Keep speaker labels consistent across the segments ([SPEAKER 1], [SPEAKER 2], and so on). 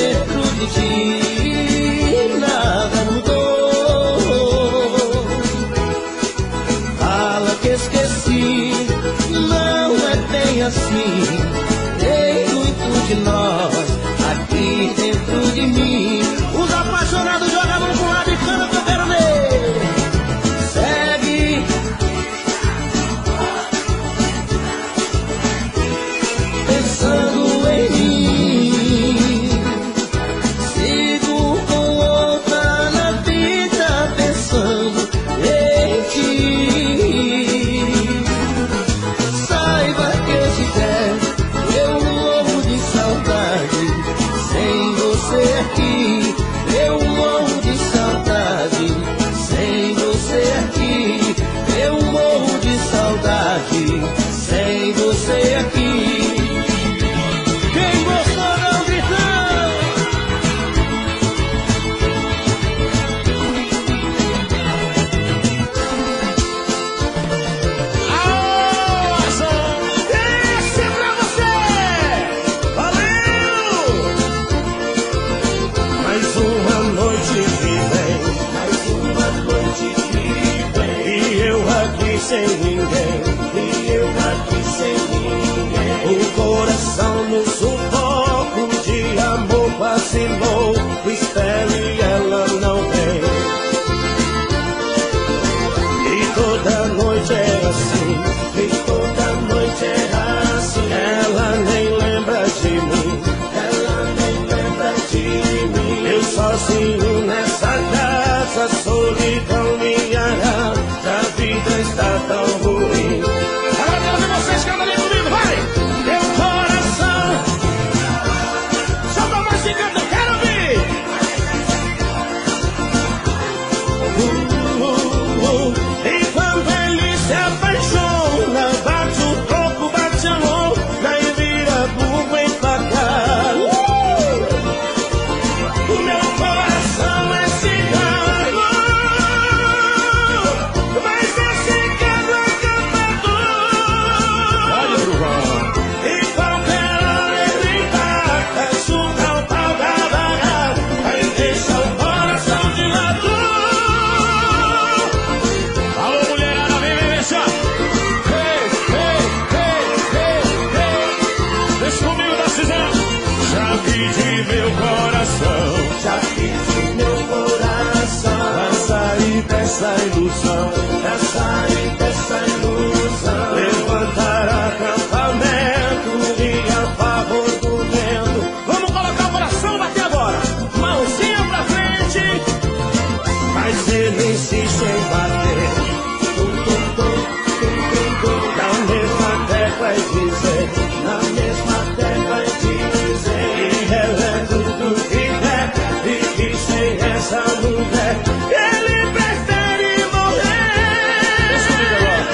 [SPEAKER 1] dentro de ti nada mudou. Fala que esqueci, não é bem assim. Tem muito de nós aqui dentro de mim. Os apaixonados jogam pro lado e cana que eu quero ver. Segue pensando em mim. Sigo com outra na vida pensando em ti. Saiba que se der eu morro de saudade sem você aqui. Eu morro de saudade sem você aqui. Eu morro de saudade sem você aqui. Quem gostou não gritou.
[SPEAKER 2] Ação! Esse é pra você! Valeu! Mais uma noite que vem, mais uma noite que vem, e eu aqui sem ninguém, e eu aqui sem ninguém. O coração no sufoco de amor vacilou, espera e ela não vem. E toda noite é assim, e toda noite é assim. Ela nem lembra de mim, ela nem lembra de mim. Eu sozinho nessa casa, solidão me arrasta, a vida está tão ruim. Agora quero ver vocês cantando ali comigo, vai! Meu coração, solta mais que canta, eu quero ouvir! E quando ele se apaixona, bate o toco, bate a mão, daí vira burro em placar. O meu coração é cigano, mas é cigano acabador. E qualquer hora ele bata, chuta o pau da barra, aí deixa o coração de lado. Alô, mulherada, vem deixar. Deixa comigo, tá dizendo. Já pedi meu coração, já pedi meu coração, pra sair dessa ilusão, pra sair dessa ilusão. Levantar acampamento e a favor do vento. Vamos colocar o coração daqui agora, mãozinha pra frente. Mas ele insiste em bater na mesma tecla e dizer, na mesma tecla e dizer, e ela é tudo que der, e que sem essa mulher ele prefere morrer. Deixa comigo agora.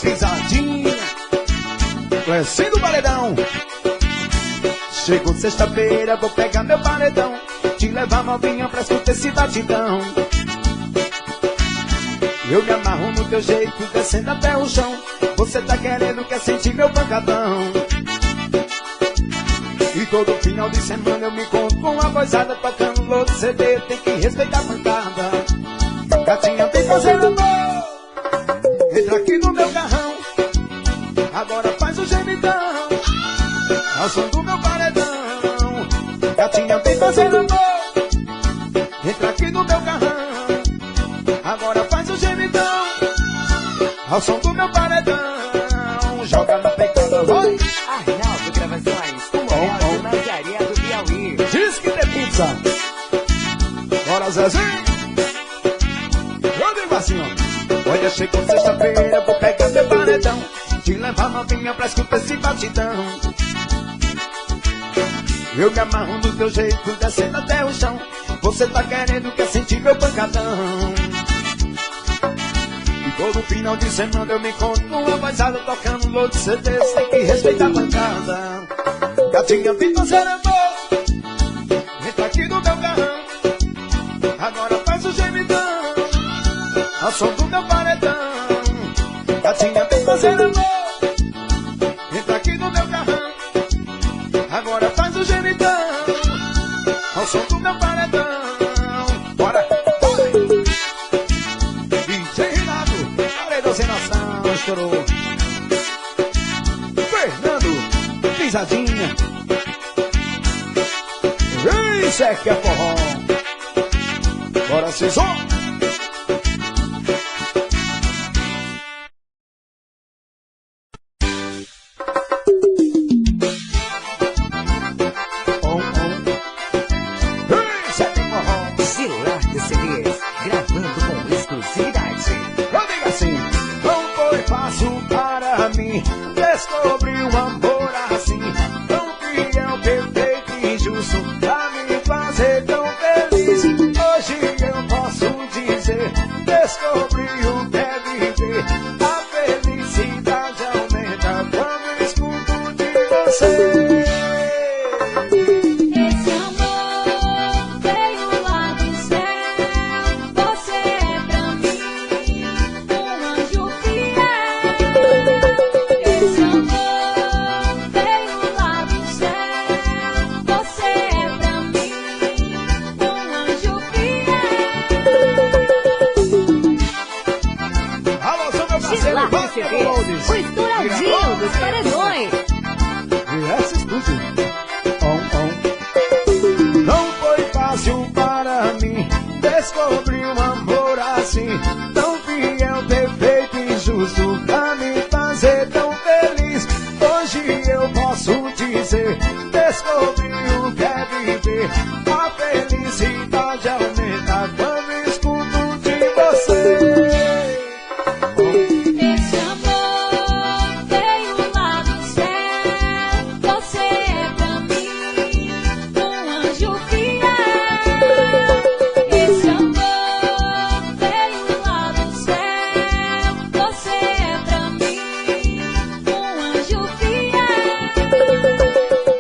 [SPEAKER 2] Pisadinha, Clecinho do Paredão. Chegou sexta-feira, vou pegar meu paredão, te levar novinha pra escutar esse batidão. Eu me amarro no teu jeito, descendo até o chão. Você tá querendo, quer sentir meu pancadão. E todo final de semana eu me encontro com a vozada tocando louco CD, tem que respeitar a pancada. Gatinha, vem fazer amor, entra aqui no meu carrão, agora faz o gemidão, ao som do meu paredão. Gatinha, vem fazer amor, entra aqui no meu carrão, agora faz o gemidão, ao som do meu paredão. Joga na pegada, vai!
[SPEAKER 3] Arnaldo Gravações, o maior de Margaria do Piauí.
[SPEAKER 2] Diz que tem pizza. Bora, Zezinho. Eu digo assim, ó. Olha, chegou sexta-feira, vou pegar meu paredão, te levar novinha pra escutar esse batidão. Eu me amarro no teu jeito, descendo até o chão. Você tá querendo, quer sentir meu pancadão. E todo final de semana eu me encontro com uma vozada tocando louco CD, tem que respeitar a pancada. Gatinha, vem fazer amor, entra aqui no meu carrão, agora faz o gemidão, ao som do meu paredão. Gatinha, vem fazer amor, entra aqui no meu carrão, agora faz o gemidão, ao som do meu paredão. Bora, bora! DJ Renato, paredão sem noção, estourou. Fernando, pisadinha. Isso é que é forró. Bora, Cisô. Isso é que é forró.
[SPEAKER 3] Celular de CDs, gravando com exclusividade.
[SPEAKER 2] Eu digo assim, não foi fácil para mim descobrir um amor assim, tão fiel, perfeito e injusto, pra me fazer tão feliz. Hoje eu posso dizer, descobri o que é viver. A felicidade aumenta quando escuto de você.
[SPEAKER 4] Esse amor veio lá do céu, você é pra mim um anjo fiel. Esse amor veio lá do céu, você é pra mim um anjo fiel.
[SPEAKER 2] Alô, sou meu parceiro,
[SPEAKER 3] Celular de
[SPEAKER 2] Wagner
[SPEAKER 3] CDs,
[SPEAKER 2] Lourdes.
[SPEAKER 3] o estouradinho dos paredões.
[SPEAKER 2] Essa estúdio. Não foi fácil para mim descobrir um amor assim, tão fiel, perfeito e justo, pra me fazer tão feliz. Hoje eu posso dizer, descobri o que é viver. A felicidade aumenta quando escuto de você.
[SPEAKER 4] Esse amor veio lá do céu, você é pra mim um anjo fiel. Esse amor veio lá do céu, você é pra mim um anjo fiel.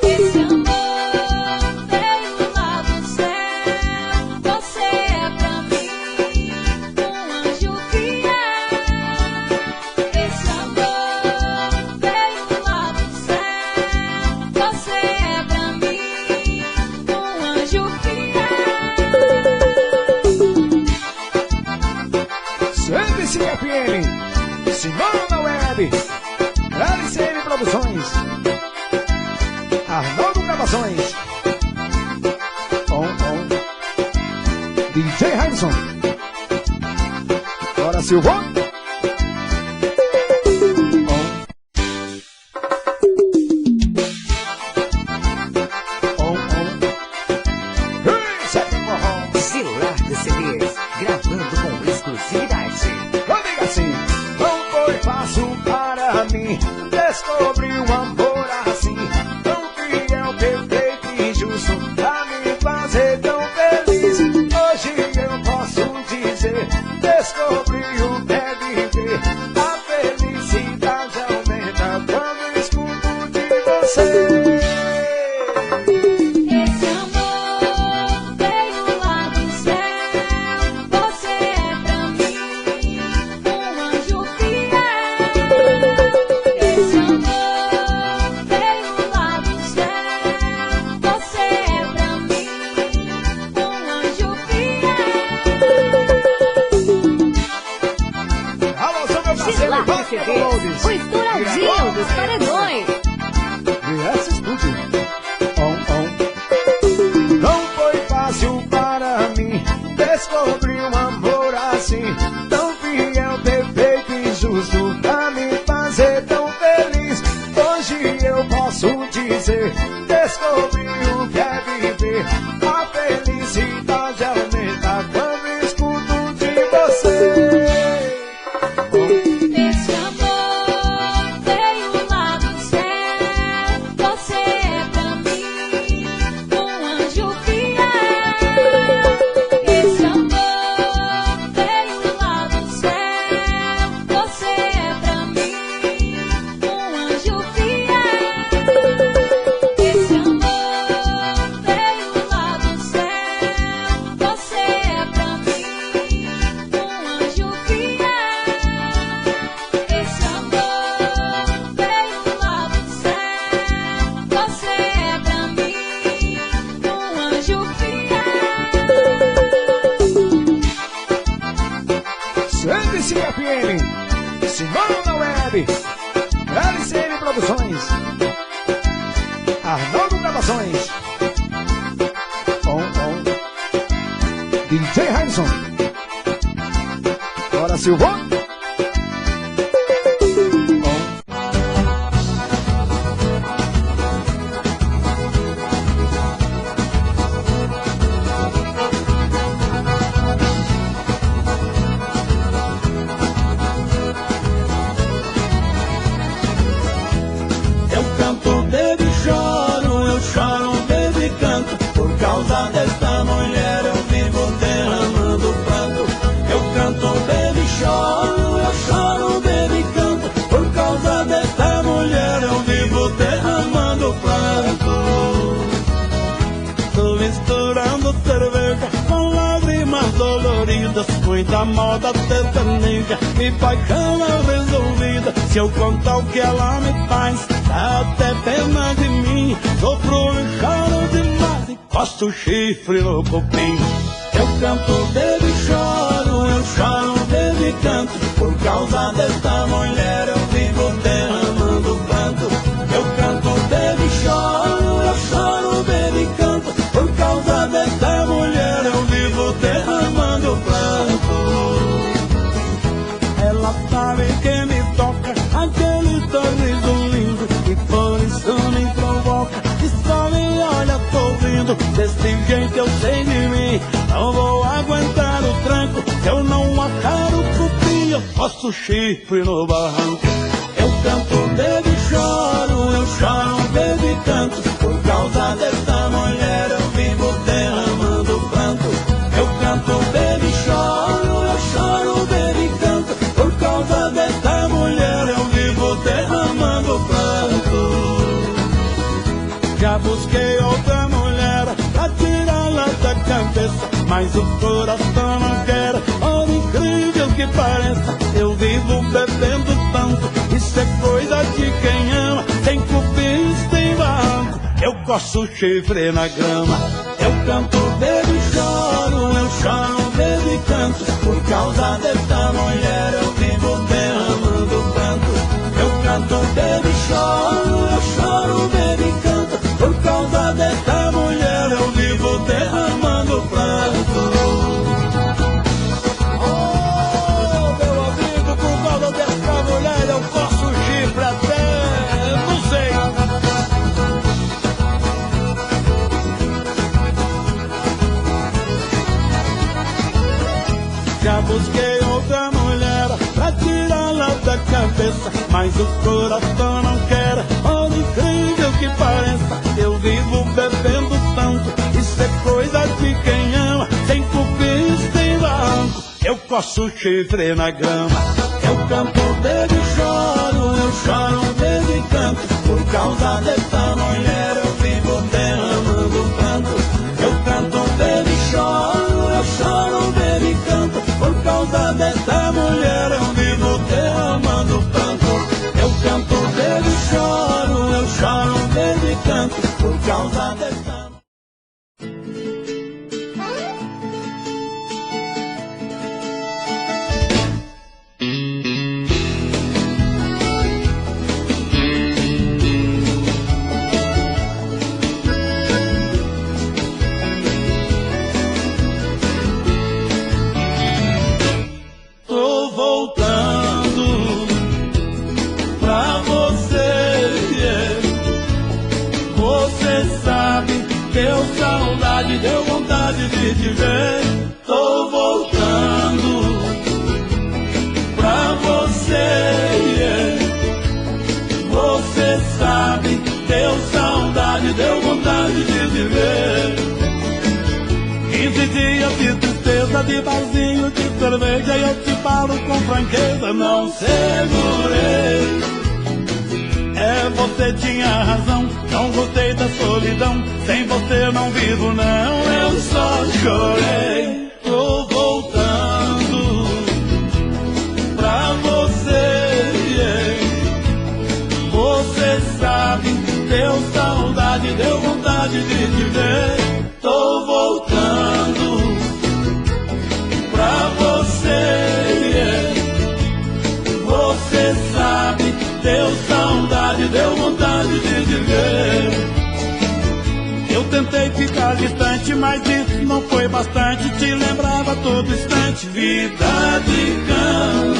[SPEAKER 4] Esse amor veio lá do céu, você é pra mim um anjo fiel. Esse amor veio lá do céu, você é pra mim um anjo fiel.
[SPEAKER 2] CBC FM, Simona Web, LCM Produções, Arnaldo Gravações, DJ Harrison, Bora, Silvão. Isso é que é forró.
[SPEAKER 3] Celular de CDs, gravando com exclusividade.
[SPEAKER 2] Eu digo assim, não foi fácil para mim descobrir um amor assim, tão fiel, perfeito e justo, pra me fazer tão feliz. Hoje eu posso dizer, descobri o que é viver. A felicidade você.
[SPEAKER 4] Esse amor veio lá do céu. Você é pra mim um anjo fiel. Esse amor veio lá do céu. Você é pra mim um anjo fiel.
[SPEAKER 2] Alô, seu meu parceiro,
[SPEAKER 3] Lá
[SPEAKER 2] Ivan
[SPEAKER 3] receber
[SPEAKER 2] Loures.
[SPEAKER 3] o estouradinho dos paredões.
[SPEAKER 2] Esse estúdio. Não foi fácil para mim descobrir um amor assim, tão fiel, perfeito e justo, pra me fazer tão feliz. Hoje eu posso dizer, descobri o que é viver. A felicidade aumenta quando escuto de você.
[SPEAKER 4] Esse amor veio lá do céu. Você é pra mim um anjo fiel. Esse amor veio lá do céu. Você é pra mim um anjo fiel. Esse amor veio lá do céu. Você é pra mim um anjo fiel. Esse amor veio lá do céu. Você é pra mim um anjo fiel.
[SPEAKER 2] 105 FM, Simão na Web, LCN Produções, Arnaldo Gravações, DJ Harrison, Bora Silvão.
[SPEAKER 1] Eu canto, baby, choro, eu choro, baby, canto. Por causa desta mulher eu vivo derramando pranto. Eu canto, baby, choro, baby, canto. Por causa desta mulher eu vivo derramando pranto. Tô misturando cerveja com lágrimas doloridas, muita moda sertaneja e paixão resolvida. Se eu contar o que ela me faz, dá até pena de mim. Sofro e choro demais e costo o chifre no cupim. Eu canto, baby, choro, baby, canto. Por causa desta mulher eu vivo derramando pranto. Eu canto, baby, choro, baby, canto. Por causa desta mulher eu vivo derramando pranto. Ela sabe que me toca aquele sorriso lindo e por isso me provoca e só me olha sorrindo. Desse jeito eu sei de mim, não vou aguentar o tranco. Se eu não achar o cupim, eu faço chifre no barranco. Eu canto, baby, choro, baby, canto. Por causa desta mulher eu vivo derramando pranto. Eu canto, baby, choro, baby, canto. Por causa desta mulher eu vivo derramando pranto. Já busquei outra mulher pra tirá-la da cabeça, mas o coração não quer, por incrível que pareça. Eu vivo bebendo tanto, isso é coisa de quem ama. Tem cupins, tem barranco, eu coço chifre na grama. Eu canto, baby, choro, baby, canto. Por causa desta mulher eu vivo derramando pranto. Eu canto, baby, choro, baby, canto. Por causa desta mulher eu vivo derramando pranto. Oh, meu amigo, por causa desta mulher eu coço chifre até, não sei. Já busquei outra mulher pra tirá-la da cabeça, mas o coração não quer, por incrível que pareça. Eu vivo bebendo tanto, isso é coisa de quem ama. Tem cupins, tem barranco, eu coço chifre na grama. Eu canto, baby, choro, baby, canto. Por causa desta causa dessa.
[SPEAKER 2] Tô voltando pra você, Você sabe, deu saudade, deu vontade de te ver. Tô voltando pra você, Você sabe, deu saudade, deu vontade de te ver. 15 dias de tristeza, de barzinho, de cerveja, e eu te falo com franqueza, não segurei. Você tinha razão, não gostei da solidão, sem você não vivo não, eu só chorei. Tô voltando pra você, Você sabe, deu saudade, deu vontade de te ver. Tô voltando pra você, Você sabe, deu saudade, deu vontade de te ver. Eu tentei ficar distante, mas isso não foi bastante. Te lembrava a todo instante, vida de cão.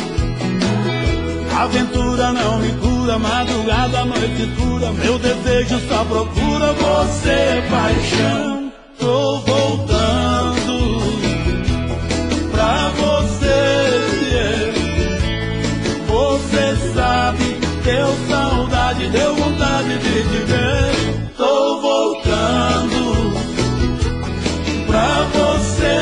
[SPEAKER 2] Aventura não me cura, madrugada, noite escura, meu desejo só procura você, paixão. Tô voltando pra você, Você sabe, deu saudade, deu vontade de te ver. Tô voltando pra você,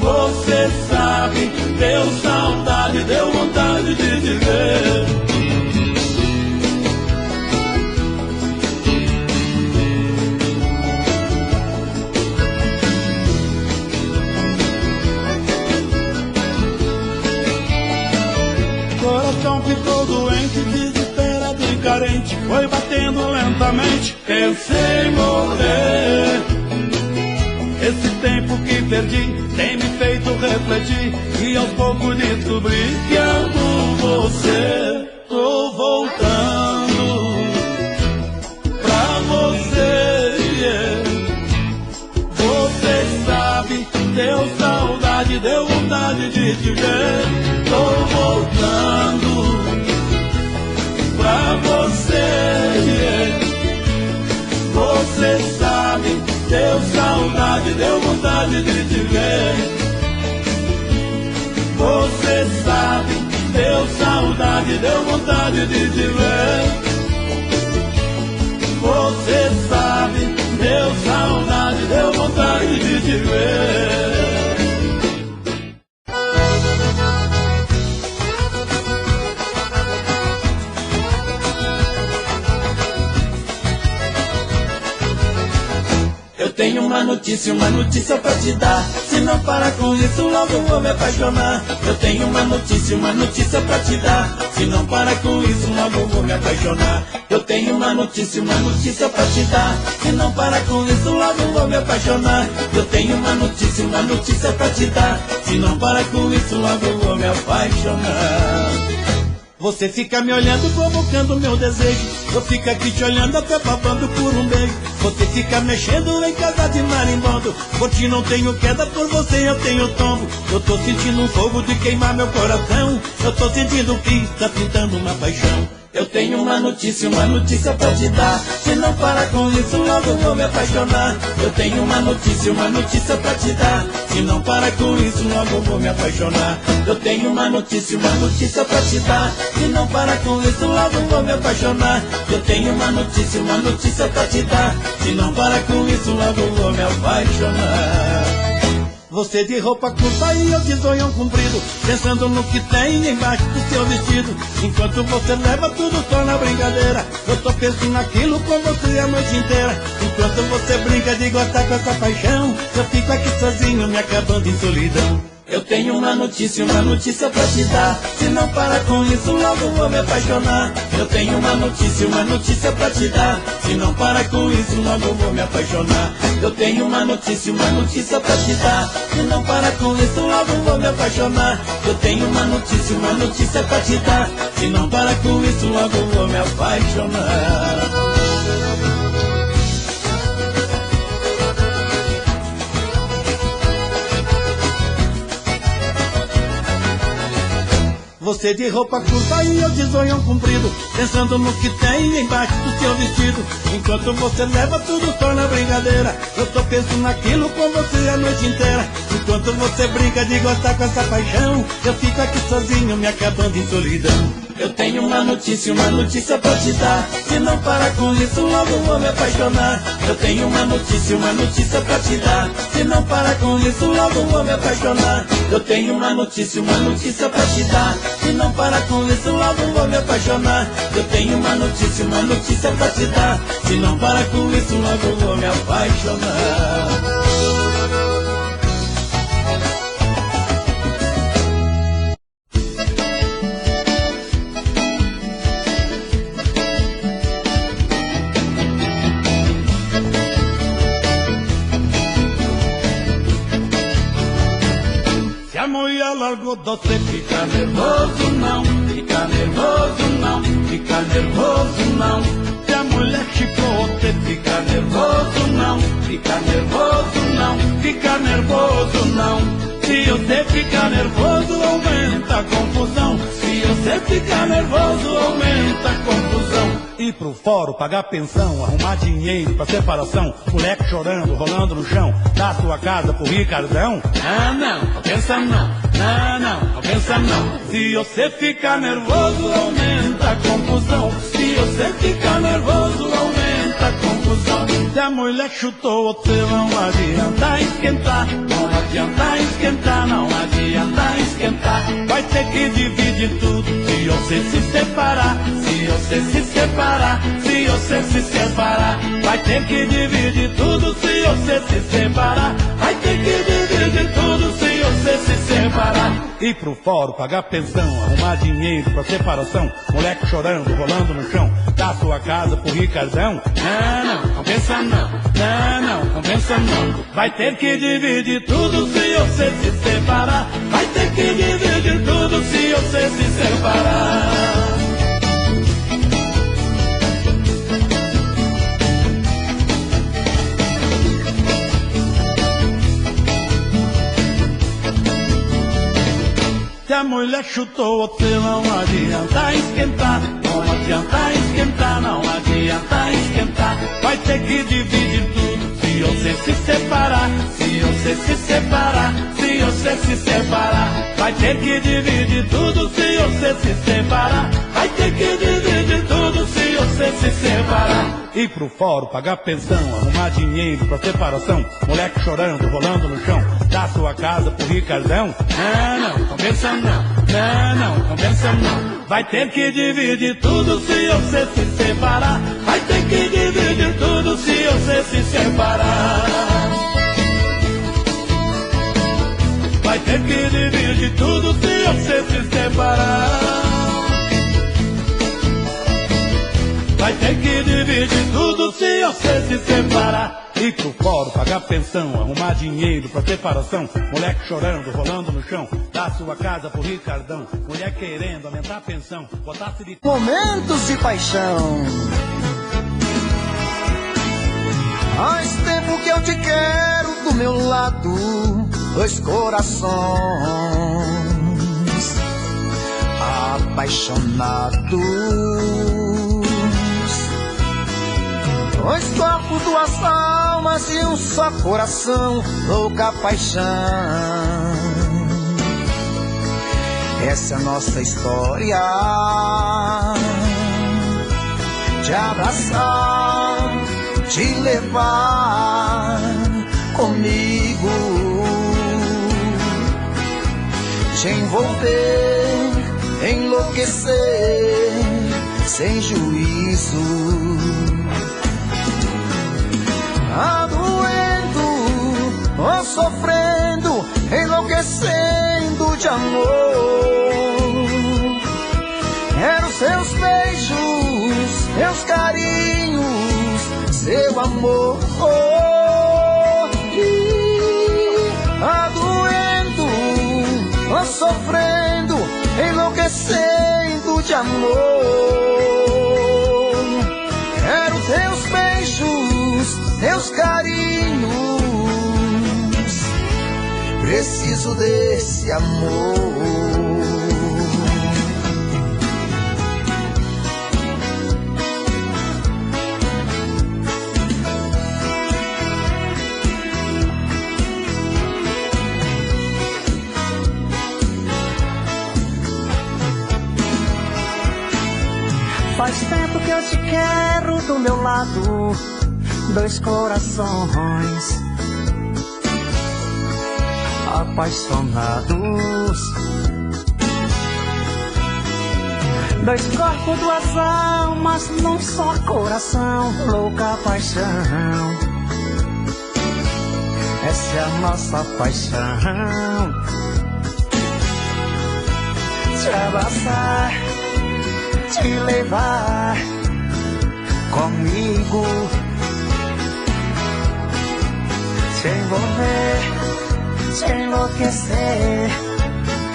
[SPEAKER 2] Você sabe, deu saudade, deu vontade de te ver. Coração ficou doente, desesperado e carente, foi batendo lentamente, pensei em morrer. Esse tempo que perdi tem me feito refletir, e aos poucos descobri que amo você. Tô voltando pra você, Você sabe, deu saudade, deu vontade de te ver. Tô voltando pra você, Você sabe, deu saudade, deu vontade de te ver. Você sabe, deu saudade, deu vontade de te ver. Você sabe, deu saudade, deu vontade de te ver.
[SPEAKER 1] Eu tenho uma notícia pra te dar. Se não parar com isso, logo vou me apaixonar. Eu tenho uma notícia pra te dar. Se não parar com isso, logo vou me apaixonar. Eu tenho uma notícia pra te dar. Se não parar com isso, logo vou me apaixonar. Eu tenho uma notícia pra te dar. Se não parar com isso, logo vou me apaixonar. Você fica me olhando, provocando meu desejo. Eu fico aqui te olhando, até babando por um beijo. Você fica mexendo em casa de marimbondo. Por ti não tenho queda, por você eu tenho tombo. Eu tô sentindo um fogo de queimar meu coração. Eu tô sentindo que está pintando uma paixão. Eu tenho uma notícia pra te dar. Se não parar com isso, logo vou me apaixonar. Eu tenho uma notícia pra te dar. Se não parar com isso, logo vou me apaixonar. Eu tenho uma notícia pra te dar. Se não parar com isso, logo vou me apaixonar. Eu tenho uma notícia pra te dar. Se não parar com isso, logo vou me apaixonar. Você de roupa curta e eu de zoião comprido, pensando no que tem embaixo do seu vestido. Enquanto você leva tudo só na brincadeira, eu tô pensando naquilo com você a noite inteira. Enquanto você brinca de gostar com essa paixão, eu fico aqui sozinho me acabando em solidão.
[SPEAKER 2] Eu tenho uma notícia pra te dar. Se não parar com isso, logo vou me apaixonar. Eu tenho uma notícia pra te dar. Se não parar com isso, logo vou me apaixonar. Eu tenho uma notícia pra te dar. Se não parar com isso, logo vou me apaixonar. Eu tenho uma notícia pra te dar. Se não parar com isso, logo vou me apaixonar. Você de roupa curta e eu de zoião comprido, pensando no que tem embaixo do seu vestido. Enquanto você leva tudo só na brincadeira, eu tô pensando naquilo com você a noite inteira. Enquanto você brinca de gostar com essa paixão, eu fico aqui sozinho me acabando em solidão. Eu tenho uma notícia pra te dar. Se não parar com isso, logo vou me apaixonar. Eu tenho uma notícia pra te dar. Se não parar com isso, logo vou me apaixonar. Eu tenho uma notícia pra te dar. Se não parar com isso, logo vou me apaixonar. Eu tenho uma notícia pra te dar. Se não parar com isso, logo vou me apaixonar. Se a mulher largou você, fica nervoso não. Fica nervoso não. Fica nervoso não. Se a mulher chipou você, fica nervoso não. Fica nervoso não. Fica nervoso não. Se você ficar nervoso, aumenta a confusão. Se você ficar nervoso, aumenta a confusão. Ir pro fórum, pagar pensão, arrumar dinheiro pra separação, moleque chorando, rolando no chão, dar sua casa pro Ricardão. Não pensa não, não pensa não. Se você ficar nervoso, aumenta a confusão. Se você ficar nervoso, aumenta a confusão. Se a mulher chutou você, não adianta esquentar. Não adianta esquentar, não adianta esquentar. Vai ter que dividir tudo se você se separar. Se você se separar, se você se separar. Vai ter que dividir tudo se você se separar. Vai ter que dividir tudo se você se separar. Ir pro fórum, pagar pensão, arrumar dinheiro pra separação, moleque chorando, rolando no chão, dar sua casa pro Ricardão. Não pensa não, não pensa não. Vai ter que dividir tudo se você se separar. Vai ter que dividir tudo se você se separar. Se a mulher chutou você, não adianta esquentar. Não adianta esquentar, não adianta esquentar. Vai ter que dividir tudo se você se separar. Se você se separar, se você se separar. Vai ter que dividir tudo se você se separar. Vai ter que dividir tudo se você se separar. Ir pro fórum, pagar pensão, arrumar dinheiro pra separação, moleque chorando, rolando no chão, dar sua casa pro Ricardão. Não pensa não, não pensa não. Vai ter que dividir tudo se você se separar. Vai ter que dividir tudo se você se separar. Vai ter que dividir tudo se você se separar. Vai ter que dividir tudo se você se separar. Ir pro fórum, pagar pensão, arrumar dinheiro pra separação, moleque chorando, rolando no chão, dar sua casa pro Ricardão, mulher querendo aumentar a pensão, botar-se de...
[SPEAKER 1] Momentos de paixão. Faz tempo que eu te quero do meu lado, dois corações apaixonados. Dois corpos, duas almas e um só coração, louca paixão. Essa é a nossa história. Te abraçar, te levar comigo, te envolver, enlouquecer, sem juízo. Doendo ou sofrendo, enlouquecendo de amor. Quero seus beijos, seus carinhos, seu amor. Adoendo, sofrendo, enlouquecendo de amor. Quero teus beijos, teus carinhos, preciso desse amor.
[SPEAKER 5] Faz tempo que eu te quero do meu lado, dois corações apaixonados, dois corpos, duas almas num só coração, louca paixão. Essa é a nossa paixão. Te abraçar, te levar comigo, te envolver, te enlouquecer,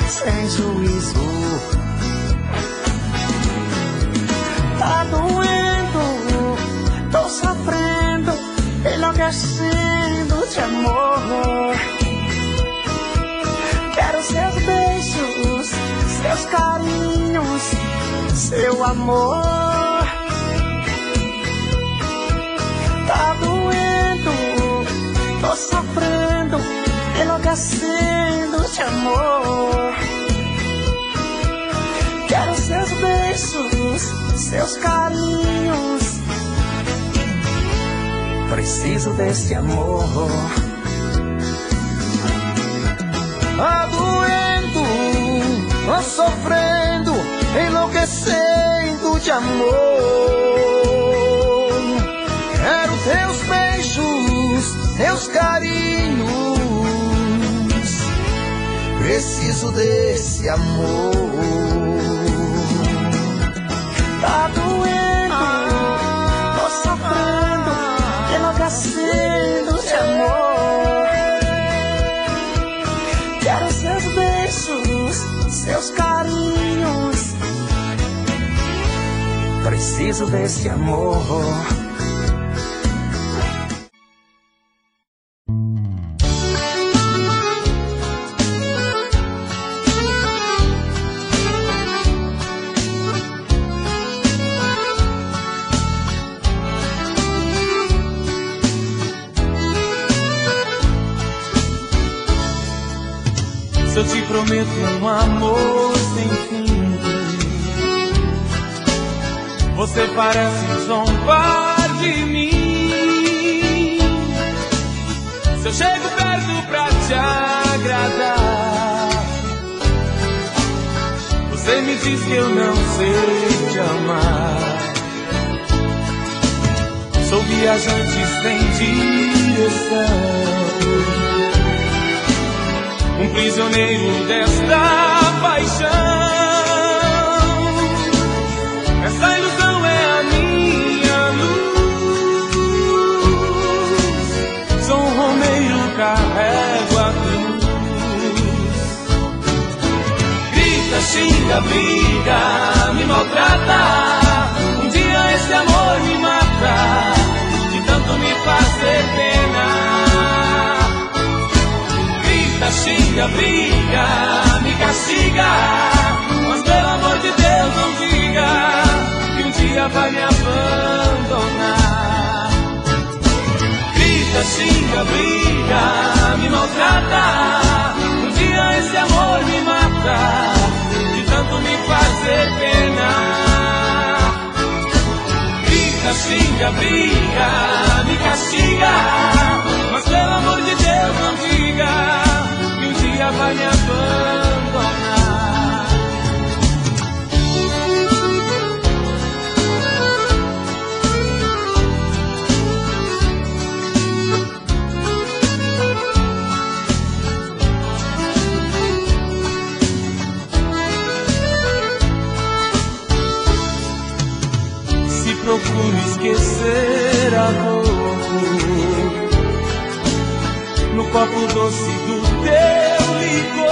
[SPEAKER 5] sem juízo. Tá doendo, tô sofrendo, enlouquecendo de amor. Quero seus beijos, seus carinhos, seu amor. Tá doendo, tô sofrendo, enlouquecendo de amor. Quero seus beijos, seus carinhos, preciso desse amor.
[SPEAKER 1] Adoendo, sofrendo, enlouquecendo de amor. Quero teus beijos, teus carinhos, preciso desse amor.
[SPEAKER 5] Tá doendo, tô sofrendo, enlouquecendo de amor. Quero seus beijos, seus carinhos, preciso desse amor.
[SPEAKER 2] Se eu te prometo um amor sem fim, você parece zombar de mim. Se eu chego perto pra te agradar, você me diz que eu não sei te amar. Sou viajante sem direção, um prisioneiro desta paixão. Essa ilusão é a minha luz. Sou um romeiro, carrego a cruz. Grita, xinga, briga, me maltrata. Um dia esse amor me mata, de tanto me fazer pena. Xinga, briga, me castiga, mas pelo amor de Deus não diga que um dia vai me abandonar. Grita, xinga, briga, me maltrata. Um dia esse amor me mata, de tanto me fazer pena. Grita, xinga, briga, me castiga, mas pelo amor de Deus não diga que um dia vai me abandonar. procuro esquecer a dor no copo doce do teu licor.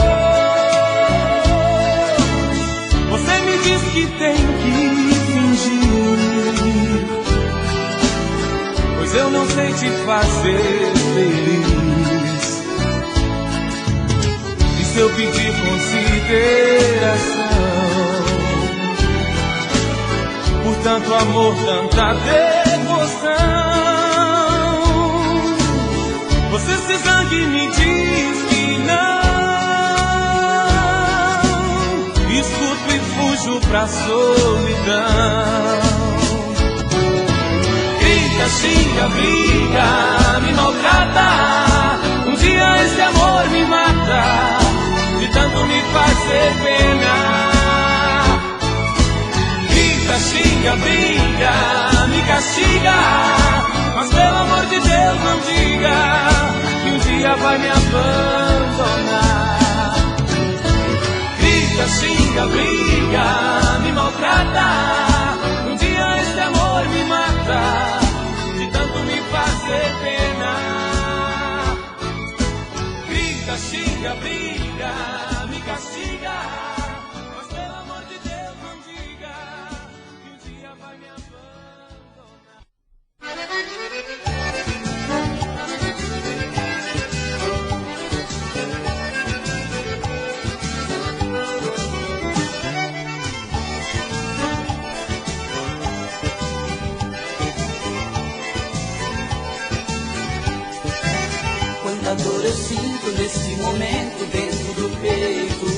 [SPEAKER 2] Você me diz que tem que fingir, pois eu não sei te fazer feliz. E se eu pedir consideração por tanto amor, tanta devoção, você se zangue e me diz que não. Escuto e fujo pra solidão. Grita, xinga, briga, me maltrata. Um dia esse amor me mata, de tanto me fazer pena. Xinga, briga, me castiga, mas pelo amor de Deus não diga que um dia vai me abandonar. Grita, xinga, briga, me maltrata. Um dia esse amor me mata, de tanto me fazer pena. Grita, xinga, briga, me castiga, mas pelo amor de Deus não diga que um dia vai me abandonar.
[SPEAKER 6] Quanta dor eu sinto nesse momento dentro do peito.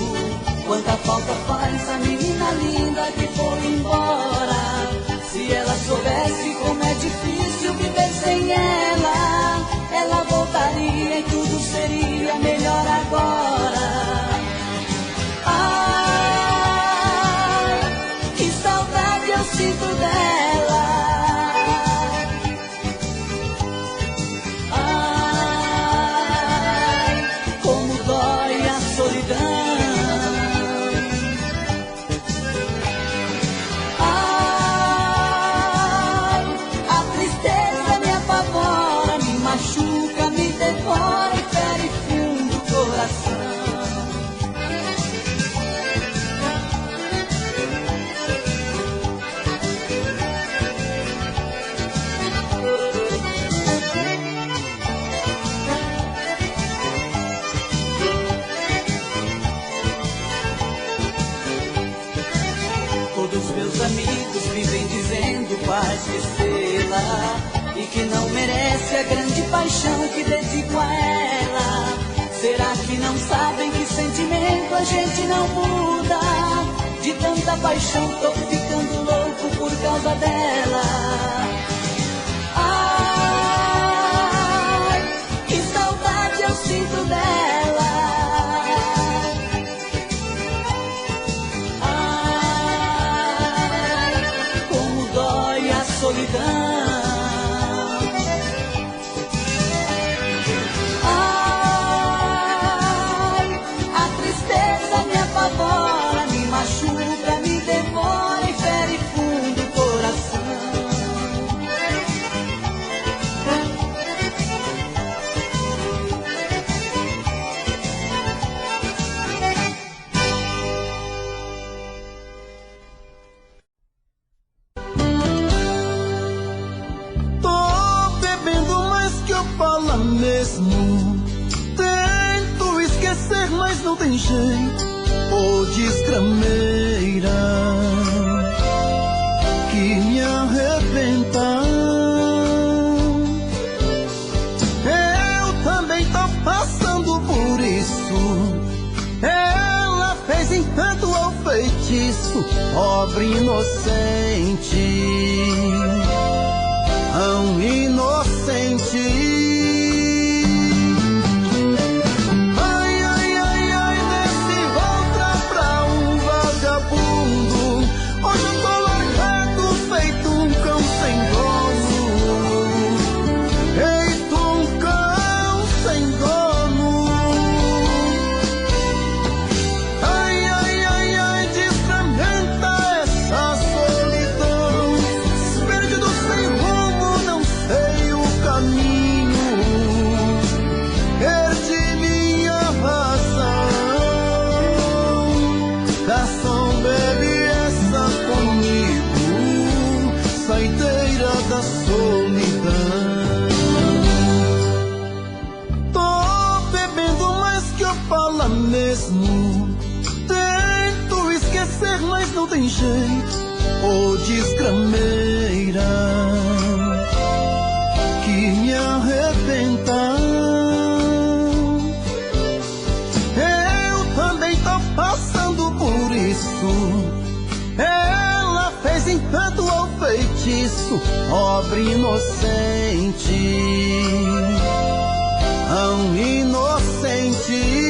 [SPEAKER 6] Quanta falta faz a menina linda que foi embora. Se ela soubesse como é difícil viver sem ela, ela voltaria e tudo seria melhor agora. Ai, que saudade eu sinto dela. Vai esquecê-la e que não merece a grande paixão que dedico a ela. Será que não sabem que sentimento a gente não muda? De tanta paixão tô ficando louco por causa dela. Ai, que saudade eu sinto dela. Ai, a tristeza me apavora, me machuca, me devora e fere fundo o coração.
[SPEAKER 1] Tento esquecer, mas não tem jeito. Ô desgrameira que me arrebenta. Eu também tô passando por isso. Ela fez encanto ao feitiço, pobre inocente, tão inocente. da solidão. Tô bebendo mais que eu falo mesmo. Tento esquecer, mas não tem jeito. Ô desgrameira que me arrebenta. Eu também tô passando por isso. Ela fez encanto ao feitiço, pobre inocente, tão inocente.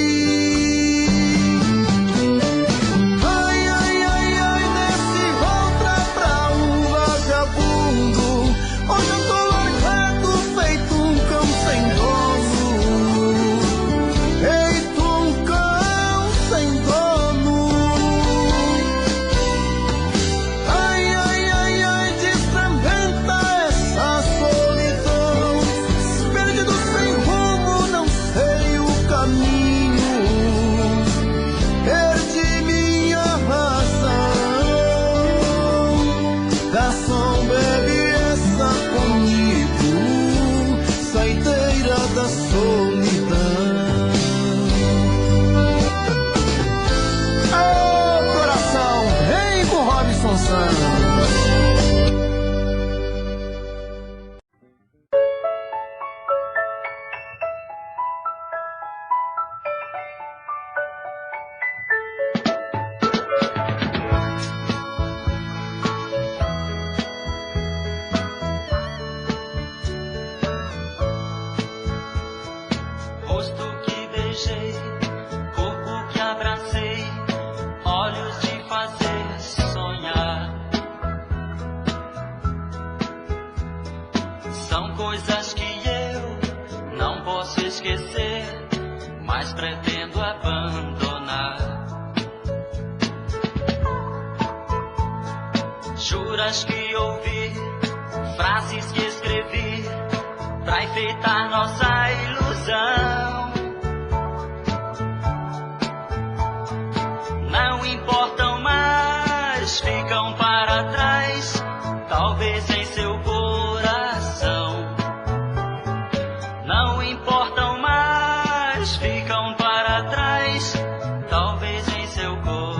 [SPEAKER 7] Juras que ouvi, frases que escrevi pra enfeitar nossa ilusão. Não importam mais, ficam para trás, talvez em seu coração. Não importam mais, ficam para trás, talvez em seu coração.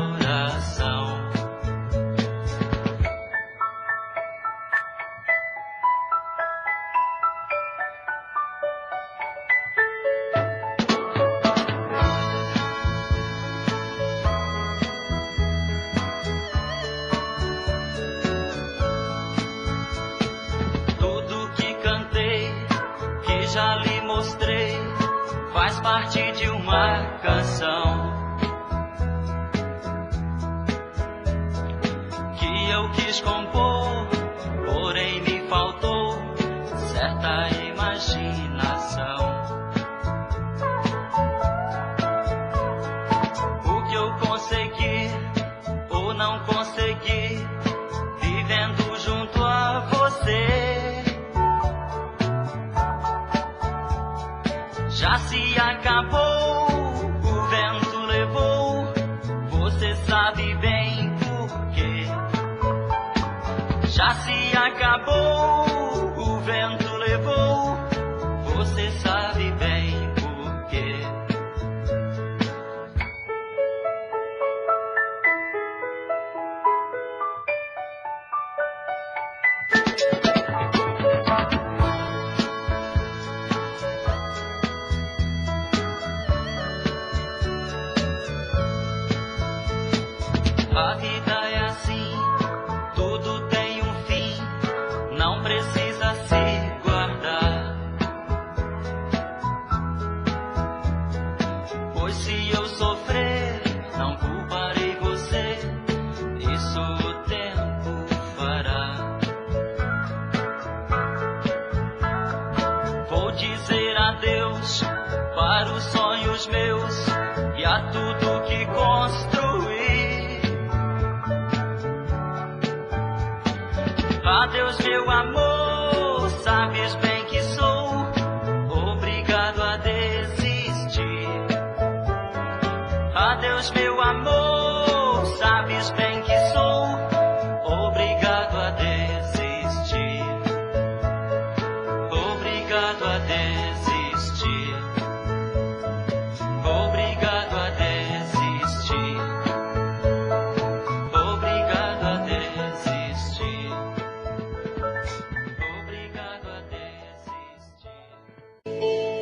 [SPEAKER 7] Já lhe mostrei, faz parte de uma canção que eu quis compor, porém me faltou certa imaginação. O que eu consegui ou não consegui, vivendo junto a você, já se acabou, o vento levou, você sabe bem por quê. Já se acabou, o vento levou, você sabe bem por quê. A vida é assim, tudo tem um fim, não precisa se guardar. Pois se eu sofrer, não culparei você, isso o tempo fará. Vou dizer adeus para os sonhos meus e a tudo que construí. Adeus, meu amor, sabes bem que sou obrigado a desistir. Adeus, meu amor, sabes bem que sou obrigado a desistir.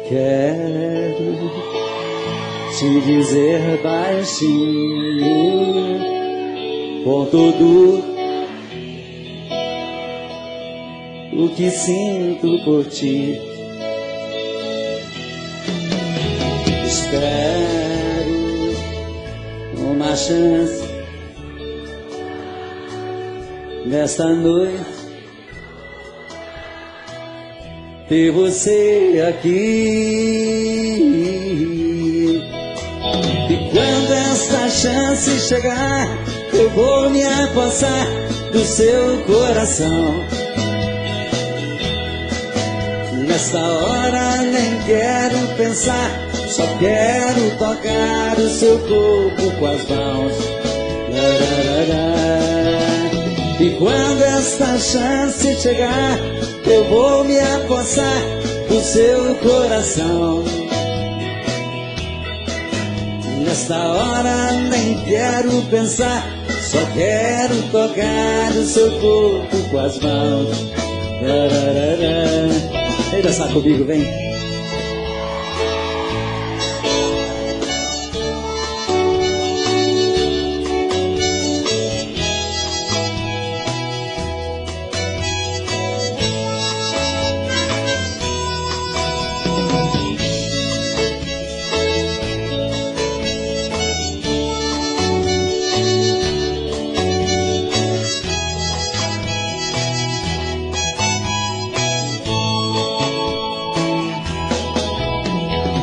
[SPEAKER 8] Quero te dizer baixinho com tudo o que sinto por ti. Espero uma chance nesta noite ter você aqui. E quando essa chance chegar, eu vou me apossar do seu coração. Nesta hora nem quero pensar, só quero tocar o seu corpo com as mãos. E quando esta chance chegar, eu vou me apossar do seu coração. Nesta hora nem quero pensar, só quero tocar o seu corpo com as mãos. Vem dançar comigo, vem.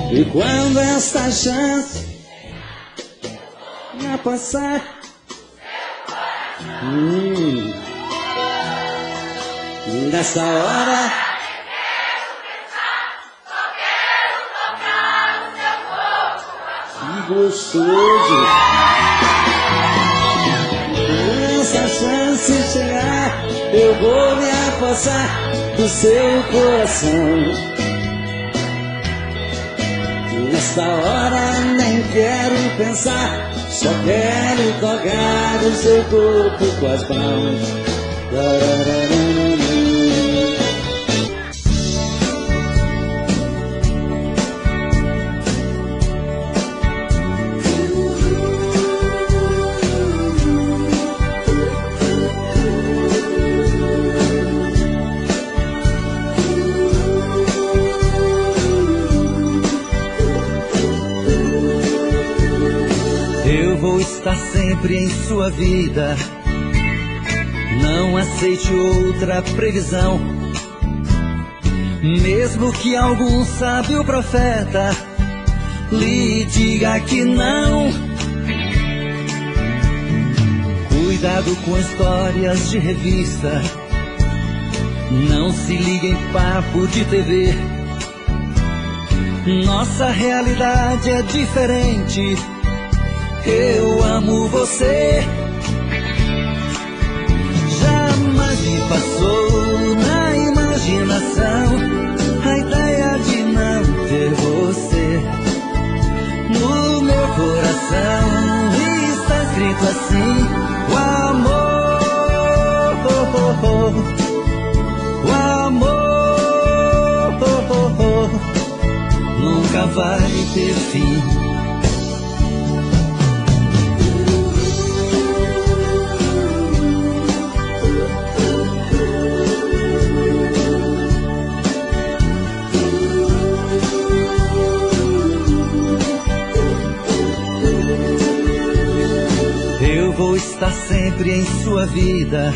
[SPEAKER 8] E quando esta chance me passar, nessa hora que gostoso. Quando essa chance chegar, eu vou me apossar do seu coração. Nessa hora nem quero pensar, só quero tocar o seu corpo com as mãos.
[SPEAKER 9] Eu vou estar sempre em sua vida, não aceite outra previsão. Mesmo que algum sábio profeta lhe diga que não. Cuidado com histórias de revista, não se ligue em papo de TV. Nossa realidade é diferente. Eu amo você. Jamais me passou na imaginação a ideia de não ter você. No meu coração está escrito assim: o amor nunca vai ter fim. Eu vou estar sempre em sua vida,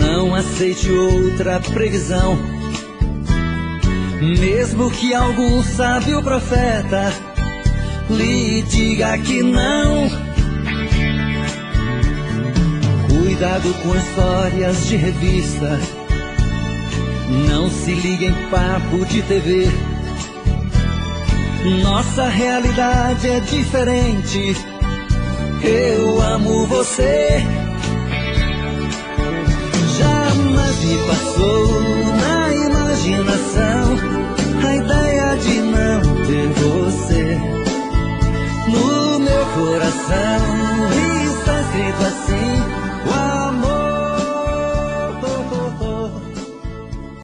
[SPEAKER 9] não aceite outra previsão. Mesmo que algum sábio profeta lhe diga que não. Cuidado com histórias de revista, não se ligue em papo de TV. Nossa realidade é diferente. Eu amo você.